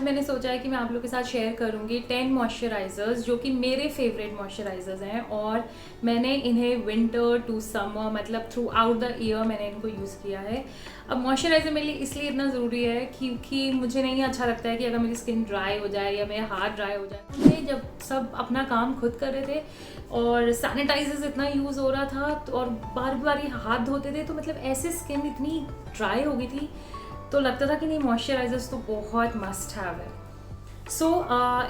मैंने सोचा है कि मैं आप लोगों के साथ शेयर करूँगी 10 मॉइस्चराइज़र्स जो कि मेरे फेवरेट मॉइस्चराइज़र्स हैं और मैंने इन्हें विंटर टू समर मतलब थ्रू आउट द ईयर मैंने इनको यूज़ किया है। अब मॉइस्चराइज़र मेरे लिए इसलिए इतना ज़रूरी है क्योंकि मुझे नहीं अच्छा लगता है कि अगर मेरी स्किन ड्राई हो जाए या मेरा हाथ ड्राई हो जाए। मुझे जब सब अपना काम खुद कर रहे थे और सैनिटाइजर्स इतना यूज़ हो रहा था और बार बार ये हाथ धोते थे तो मतलब ऐसे स्किन इतनी ड्राई हो गई थी तो लगता था कि नहीं मॉइस्चराइजर्स तो बहुत मस्ट हैव है। So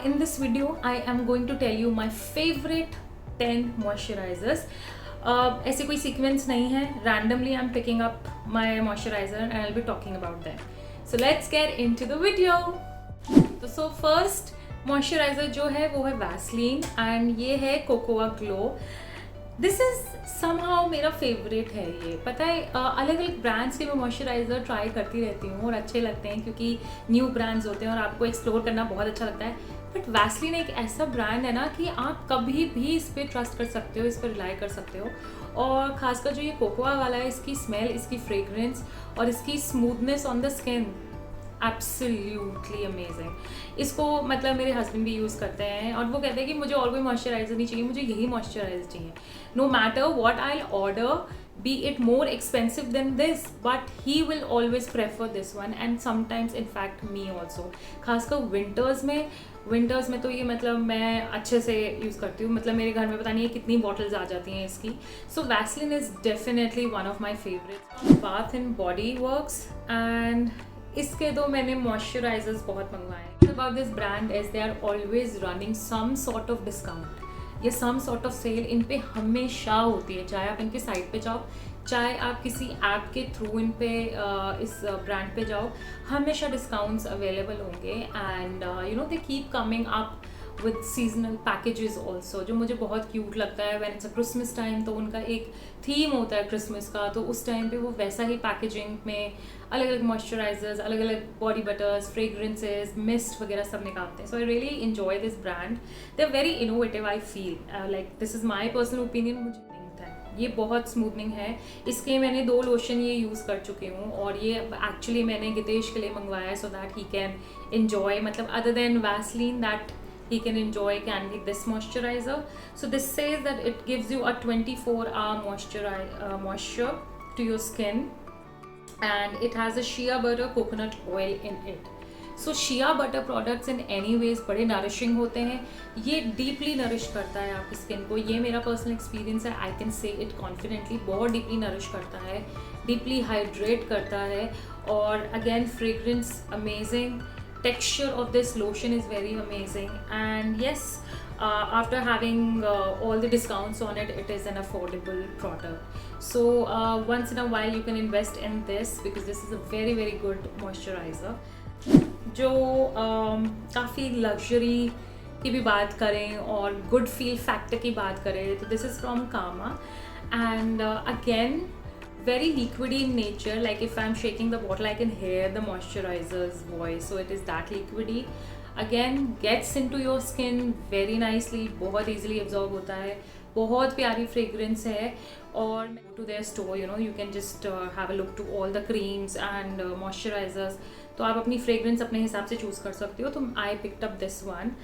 in this video I am going to tell you my favourite 10 moisturisers. ऐसे कोई सीक्वेंस नहीं है, randomly I am picking up my moisturiser and I will be talking about that. So let's get into the video. तो so first moisturiser जो है वो है Vaseline and ये है cocoa glow. This is somehow मेरा फेवरेट है। ये पता है अलग अलग ब्रांड्स के मैं मॉइस्चराइज़र ट्राई करती रहती हूँ और अच्छे लगते हैं क्योंकि न्यू ब्रांड्स होते हैं और आपको एक्सप्लोर करना बहुत अच्छा लगता है। बट वैसलीन एक ऐसा ब्रांड है ना कि आप कभी भी इस पर ट्रस्ट कर सकते हो, इस पर रिलाई कर सकते हो। और ख़ासकर जो ये कोकोआ वाला है, इसकी स्मेल, इसकी फ्रेगरेंस और इसकी smoothness on the skin absolutely amazing. इसको मतलब मेरे हस्बैंड भी यूज़ करते हैं और वो कहते हैं कि मुझे और कोई मॉइस्चराइज़र नहीं चाहिए, मुझे यही मॉइस्चराइज़र चाहिए। No matter what I order, be it more expensive than this, but he will always prefer this one and sometimes in fact me also. खासकर विंटर्स में तो ये मतलब मैं अच्छे से यूज़ करती हूँ। मतलब मेरे घर में पता नहीं है कितनी बॉटल्स आ जाती हैं इसकी। So Vaseline is definitely one of my favourite. Bath and body works and इसके तो मैंने मॉइस्चराइजर्स बहुत मंगवाए। About this brand is they are always running some sort of discount या some sort of sale in पे हमेशा होती है। चाहे आप इनके साइट पे जाओ, चाहे आप किसी ऐप के थ्रू इन पे इस ब्रांड पे जाओ, हमेशा डिस्काउंट्स अवेलेबल होंगे। And you know they keep coming up with seasonal packages also, जो मुझे बहुत क्यूट लगता है। When it's a Christmas time तो उनका एक थीम होता है क्रिसमस का, तो उस टाइम पे वो वैसा ही पैकेजिंग में अलग अलग मॉइस्चराइजर्स, अलग अलग बॉडी बटर्स, फ्रेग्रेंसेज, मिस्ट वगैरह सब निकालते हैं। So I really enjoy this brand. They are very innovative. I feel like this is my personal opinion. मुझे नहीं था, ये बहुत स्मूथनिंग है। इसके मैंने 2 लोशन ये यूज़ कर चुकी हूँ और ये एक्चुअली मैंने गितेश के लिए मंगवाया है so that he can enjoy, मतलब other than Vaseline that he can enjoy can be this moisturizer. So this says that it gives you a 24-hour moisture to your skin and it has a shea butter coconut oil in it. So shea butter products in any ways बड़े nourishing होते हैं। ये deeply nourish करता है आपकी skin को। ये मेरा पर्सनल एक्सपीरियंस है, I can say it confidently. बहुत डीपली नरिश करता है, डीपली हाइड्रेट करता है और again fragrance amazing. Texture of this lotion is very amazing and yes, after having all the discounts on it, it is an affordable product. So once in a while you can invest in this because this is a very very good moisturizer जो काफ़ी luxury की भी बात करें और good fill factor की बात करें तो this is from Kama and again very liquidy in nature. Like if I'm shaking the bottle I can hear the moisturizer's voice, so it is that liquidy. Again gets into your skin very nicely, बहुत easily absorb होता है, बहुत प्यारी fragrance है। और go to their store, you know, you can just have a look to all the creams and moisturizers, तो आप अपनी fragrance अपने हिसाब से choose कर सकते हो। तो I picked up this one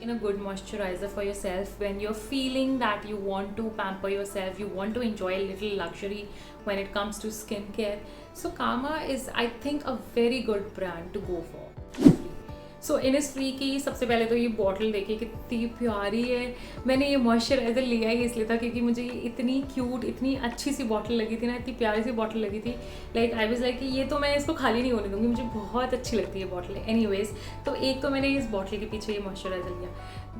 in a good moisturizer for yourself when you're feeling that you want to pamper yourself, you want to enjoy a little luxury when it comes to skincare. So Kama is, I think, a very good brand to go for. So Innisfree की सबसे पहले तो ये bottle देखिए कितनी प्यारी है। मैंने ये मॉइस्चराइज़र लिया ही इसलिए था क्योंकि मुझे ये इतनी क्यूट, इतनी अच्छी सी बॉटल लगी थी ना, इतनी प्यारी सी बॉटल लगी थी। लाइक आई वाज लाइक कि ये तो मैं इसको खाली नहीं होने दूँगी, मुझे बहुत अच्छी लगती है बॉटल। एनीवेज, तो एक तो मैंने इस बॉटल के पीछे ये मॉइस्चराइज़र लिया।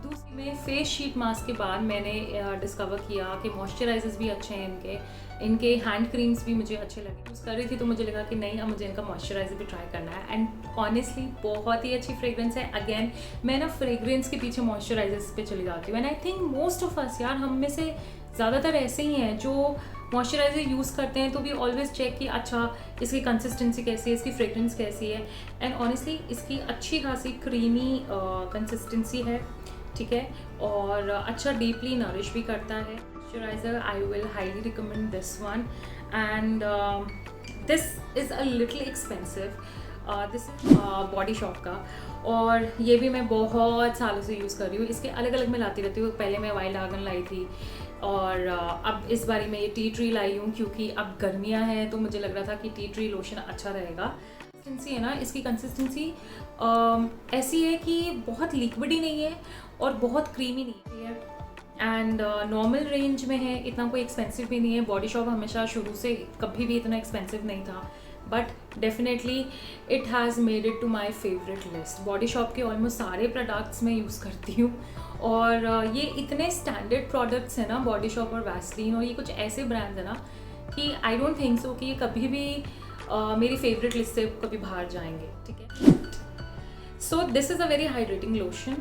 दूसरी में फेस शीट मास्क के बाद मैंने डिस्कवर किया कि मॉइस्चराइजर्स भी अच्छे हैं इनके हैंड क्रीम्स भी मुझे अच्छे लगे। यूज़ कर रही थी तो मुझे लगा कि नहीं, अब मुझे इनका मॉइस्चराइज़र भी ट्राई करना है एंड ऑनेस्टली बहुत ही अच्छी फ्रेग्रेंस है। अगेन मैं ना फ्रेग्रेंस के पीछे मॉइस्चराइजर्स पे चली जाती हूँ and I think most of us, यार हम में से ज़्यादातर ऐसे ही हैं जो मॉइस्चराइज़र यूज़ करते हैं तो भी ऑलवेज चेक कि अच्छा इसकी कंसिस्टेंसी कैसी है, इसकी फ्रेग्रेंस कैसी है। एंड ऑनेस्टली इसकी अच्छी खासी क्रीमी कंसिस्टेंसी है, ठीक है, और अच्छा डीपली नरिश भी करता है। Moisturiser I will highly recommend this one and this is a little expensive this is body shop का, और ये भी मैं बहुत सालों से यूज़ कर रही हूँ। इसके अलग अलग मैं लाती रहती हूँ। पहले मैं वाइल्ड आर्गन लाई थी, और अब इस बारी मैं ये टी ट्री लाई हूँ, क्योंकि अब गर्मियाँ हैं तो मुझे लग रहा था कि टी ट्री लोशन अच्छा रहेगा। कंसिस्टेंसी है ना इसकी, कंसिस्टेंसी ऐसी है कि बहुत लिक्विड ही नहीं है और बहुत क्रीमी नहीं है, एंड नॉर्मल रेंज में है, इतना कोई एक्सपेंसिव भी नहीं है। बॉडी शॉप हमेशा शुरू से कभी भी इतना एक्सपेंसिव नहीं था, but definitely it has made it to my favourite list. Body Shop के ऑलमोस्ट सारे प्रोडक्ट्स मैं यूज़ करती हूँ, और ये इतने स्टैंडर्ड प्रोडक्ट्स हैं ना, बॉडी शॉप और वैसलीन, और ये कुछ ऐसे ब्रांड्स हैं ना कि आई डोंट थिंक सो कि ये कभी भी मेरी फेवरेट लिस्ट से कभी बाहर जाएंगे, ठीक है। So this is a very hydrating lotion,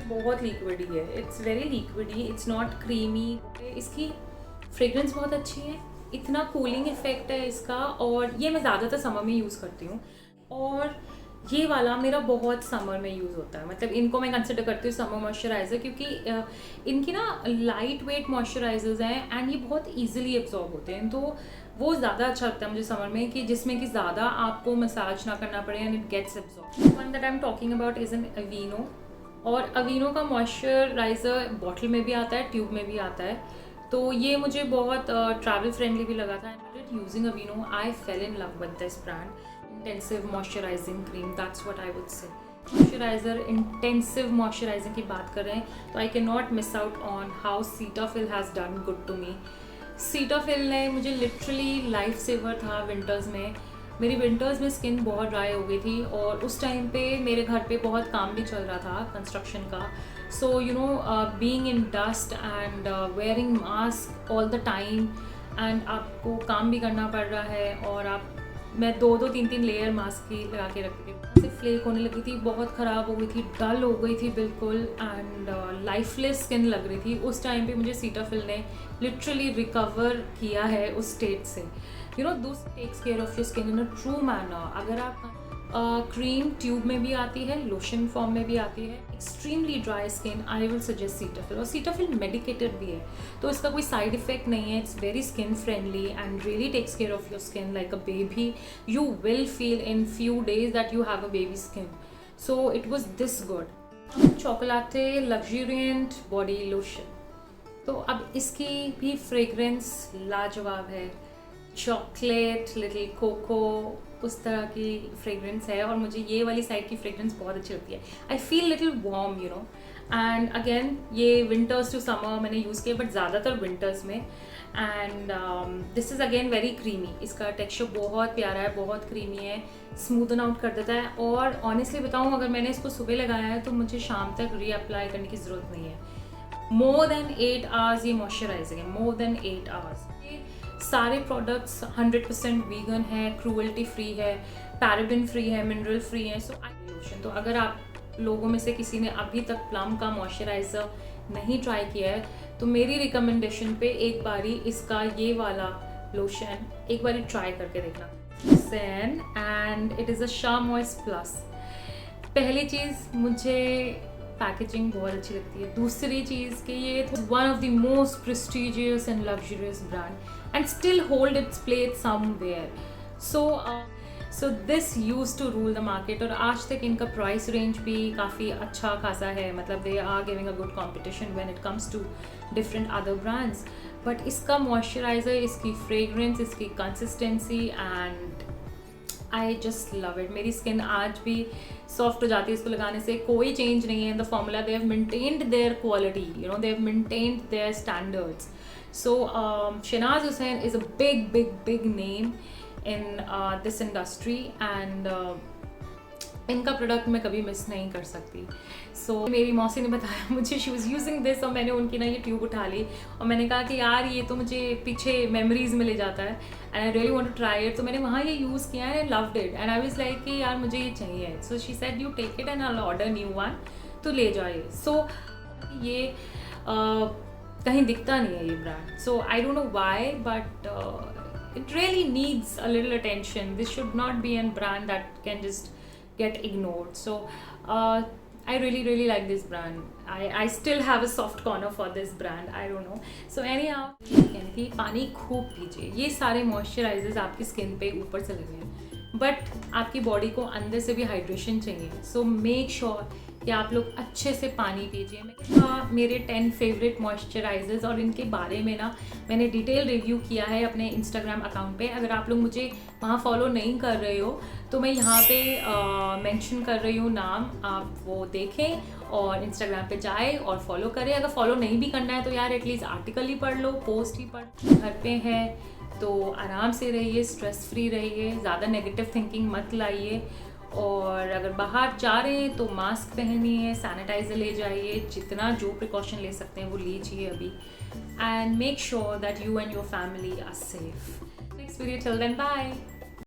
बहुत लिक्विड ही है, it's very liquid he, it's not creamy. इसकी फ्रेग्रेंस बहुत अच्छी है, इतना कूलिंग इफेक्ट है इसका, और ये मैं ज़्यादातर समर में यूज़ करती हूँ। और ये वाला मेरा बहुत समर में यूज़ होता है, मतलब इनको मैं कंसिडर करती हूँ समर मॉइस्चराइज़र, क्योंकि इनकी ना लाइट वेट मॉइस्चराइजर्स हैं एंड ये बहुत ईजिली एब्जॉर्ब होते हैं, तो वो ज़्यादा अच्छा लगता है मुझे समर में, कि जिसमें कि ज़्यादा आपको मसाज ना करना पड़े and it gets absorb. One that I am talking about is an Aveeno, और अवीनो का मॉइस्चराइज़र बॉटल में भी आता है, ट्यूब में भी आता है, तो ये मुझे बहुत ट्रैवल फ्रेंडली भी लगा था। And using Aveeno I fell in love with this brand. Intensive moisturising cream, that's what I would say. Moisturiser, intensive moisturising की बात करें तो I can not miss out on how Cetaphil has done good to me. Cetaphil ने मुझे literally life saver था winters में। मेरी winters में स्किन बहुत ड्राई हो गई थी, और उस टाइम पे मेरे घर पे बहुत काम भी चल रहा था कंस्ट्रक्शन का, so you know being in dust and wearing mask all the time, and आपको काम भी करना पड़ रहा है, और मैं 2-3 लेयर मास्क की लगा के रखती थी, से फ्लेक होने लगी थी, बहुत ख़राब हो गई थी, डल हो गई थी बिल्कुल, एंड लाइफलेस स्किन लग रही थी। उस टाइम पे मुझे सीटाफिल ने लिटरली रिकवर किया है उस स्टेट से। You know this takes care of your skin in a true manner. अगर आप क्रीम ट्यूब में भी आती है, लोशन फॉर्म में भी आती है, extremely dry skin, I will suggest Cetaphil. और सीटाफिल मेडिकेटेड भी है, तो इसका कोई साइड इफेक्ट नहीं है, it's very skin friendly and really takes care of your skin like a baby. You will feel in few days that you have a baby skin, so it was this good. Chocolate luxuriant body lotion, तो अब इसकी भी fragrance लाजवाब है, chocolate, little cocoa, उस तरह की fragrance है, और मुझे ये वाली साइड की फ्रेग्रेंस बहुत अच्छी लगती है। I feel little warm, you know, and again ये विंटर्स टू समर मैंने यूज़ किया, बट ज़्यादातर विंटर्स में। And this is again very creamy, इसका टेक्सचर बहुत प्यारा है, बहुत क्रीमी है, स्मूदन आउट कर देता है, और ऑनेस्टली बताऊँ अगर मैंने इसको सुबह लगाया है तो मुझे शाम तक रीअप्लाई करने की ज़रूरत नहीं है। मोर देन 8 आवर्स ये मॉइस्चराइजिंग है, मोर देन 8 आवर्स। सारे प्रोडक्ट्स 100% वीगन है, क्रूअल्टी फ्री है, पैराबेन फ्री है, मिनरल फ्री है। सो लोशन, तो अगर आप लोगों में से किसी ने अभी तक प्लम का मॉइस्चराइज़र नहीं ट्राई किया है तो मेरी रिकमेंडेशन पे एक बारी इसका ये वाला लोशन एक बारी ट्राई करके देखना। Sen and it is a शाम मॉइस्ट प्लस। पहली चीज़ मुझे पैकेजिंग बहुत अच्छी लगती है, दूसरी चीज़ कि ये one of the most prestigious and luxurious brand and still hold its place somewhere. So this use to rule the market, और आज तक इनका प्राइस रेंज भी काफ़ी अच्छा खासा है, मतलब they are giving a good competition when it comes to different other brands. But इसका मॉइस्चराइज़र, इसकी फ्रेग्रेंस, इसकी consistency, and I just love it. मेरी स्किन आज भी सॉफ्ट हो जाती है इसको लगाने से, कोई चेंज नहीं है in the formula. They have maintained their quality, you know, they have maintained their standards. So Shahnaz Husain is a big name in this industry, and इनका प्रोडक्ट मैं कभी मिस नहीं कर सकती। सो मेरी मौसी ने बताया मुझे, शी वाज यूजिंग दिस, और मैंने उनकी ना ये ट्यूब उठा ली और मैंने कहा कि यार ये तो मुझे पीछे मेमोरीज में ले जाता है and I really want to try it. तो मैंने वहाँ ये यूज़ किया है, loved it, and I was like कि यार मुझे ये चाहिए। So she said you take it and I will order new one, तो ले जाइए। सो ये कहीं दिखता नहीं है ये brand, so I don't know why, but it really needs a little attention. This should not be a brand that can just get ignored. So I really like this brand. I still have a soft corner for this brand. I don't know. So anyhow, कहने की पानी खूब पीजिए। ये सारे moisturisers आपकी skin पे ऊपर से लगे हैं, बट आपकी बॉडी को अंदर से भी हाइड्रेशन चाहिए। सो मेक श्योर कि आप लोग अच्छे से पानी पीजिए। मेरे 10 फेवरेट मॉइस्चराइजर्स और इनके बारे में ना मैंने डिटेल रिव्यू किया है अपने इंस्टाग्राम अकाउंट पे। अगर आप लोग मुझे वहाँ फॉलो नहीं कर रहे हो तो मैं यहाँ पे मेंशन कर रही हूँ नाम, आप वो देखें और इंस्टाग्राम पे जाए और फॉलो करें। अगर फॉलो नहीं भी करना है तो यार एटलीस्ट आर्टिकल ही पढ़ लो, पोस्ट ही पढ़। घर पे है तो आराम से रहिए, स्ट्रेस फ्री रहिए, ज़्यादा नेगेटिव थिंकिंग मत लाइए। और अगर बाहर जा रहे हैं तो मास्क पहनिए, सैनिटाइज़र ले जाइए, जितना जो प्रिकॉशन ले सकते हैं वो लीजिए अभी। And make sure that you and your family are safe. Next video, till then bye.